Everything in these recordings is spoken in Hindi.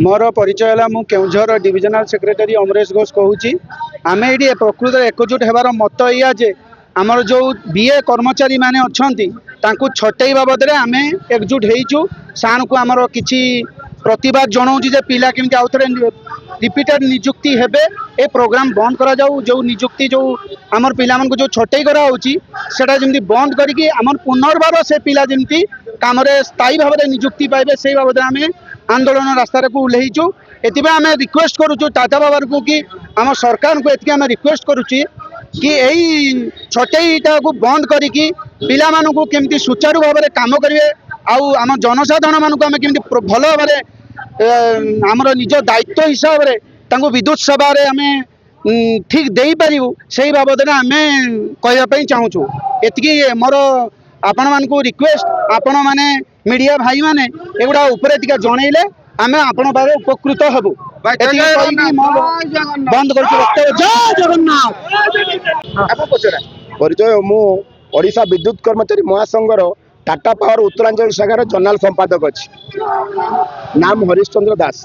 मोर परिचय है मु केउझर डिविजनल सेक्रेटरी अमरेश घोष कहूँ आम ये प्रकृत एकजुट होबार मत या जे आमर जो बीए कर्मचारी माने अच्छा छटई बाबद आम एकजुट होइचु सार को आमर किछि प्रतिवाद जनाऊँ जे पिला केमती आउ थे रिपीटेड निजुक्ति हेबे ए प्रोग्राम बंद करा जाऊ जो निजुक्ति जो आमर पिला मन को जो छटई करा होची सेटा जेमती बंद करके आमर पुनर्बार से पिला जेमती काम स्थायी भाव में निजुक्ति पाइबे से बाबद आम आंदोलन रास्तार को ओह्लैचु एथि आम रिक्वेस्ट करुचु टाटा बाबा को कि आम सरकार को एति आम रिक्वेस्ट करुची कि यही छटईटा को बंद करिकी पिला मानू को केमती सुचारू भाव में काम करेंगे आउ आम जनसाधारण मानू आम केमती भल भाव आमर निज दायित्व हिसाब से विद्युत सेवा आम ठीक दे पारू से बाबद आम कहवाई चाहूँ एति मोर आपण मान को रिक्वेस्ट आपण माने मीडिया भाई माने एगुड़ा उपरे टिका जनइले आमे आपण बारे उपकृत हबु बंद कर जय जगन्नाथ परिचय मु ओडिशा विद्युत कर्मचारी महासंघर टाटा पावर उत्तरांचल शाखार जनरल संपादक अच्छी नाम हरिश्चंद्र दास।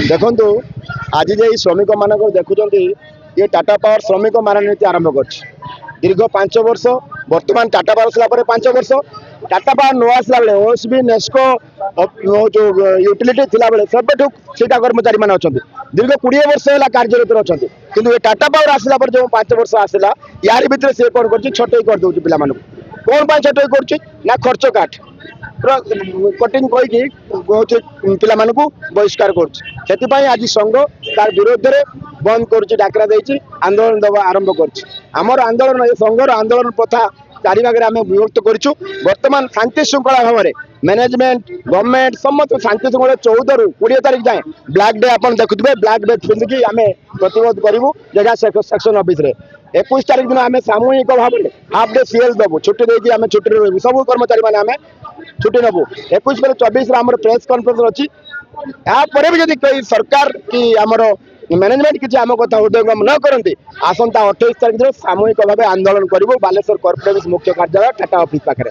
देखु आज जे श्रमिक मान देखुं ये टाटा पावर श्रमिक माननीति आरंभ कर दीर्घ 5 वर्ष वर्तमान टाटा पावर आसला 5 वर्ष टाटा पावर न आसला बेले ओएसबी नेस्को जो यूटिलिटी थिला बेले सब सीटा कर्मचारी मान अच्छा दीर्घ 20 वर्ष है कार्यरत अच्छा किंतु ये टाटा पावर आसला पर जो 5 वर्ष आसला यार भितर से कौन कर छटई कर दौर पिला कौन छटई कर खर्च काट कटिंग कहीकि पिला बहिष्कार कर आज संघ तार विरोध में बंद कर डाकरा दे आंदोलन दबा आरंभ कर आंदोलन ये संघर आंदोलन प्रथा चारि भाग में विभक्त करूँ बर्तमान शांति श्रृंखला भाव में मैनेजमेंट गवर्नमेंट समस्त शांति श्रृंखला 14 ରୁ 20 तारीख जाए ब्लैक डे आप देखुए ब्लैक डे पिंधिकी आम प्रतिरोध करूँ जगह सेक्शन ऑफिस रे 21 तारीख दिन आम सामूहिक भाव में हाफ डे सीएल देवु छुट्टी देकी आम छुट्टी रही सब कर्मचारी मैंने आम छुट्टी नबू 21 पर 24 आम प्रेस कॉन्फ्रेंस अच्छी यापर भी जब कोई सरकार कि आमर मैनेजमेंट किसी आम कथा उद्योगम न करती आसंता 28 तारीख दिन सामूहिक भाव आंदोलन करूँ बालेश्वर कॉर्पोरेट मुख्य कार्यालय टाटा ऑफिस पाखे।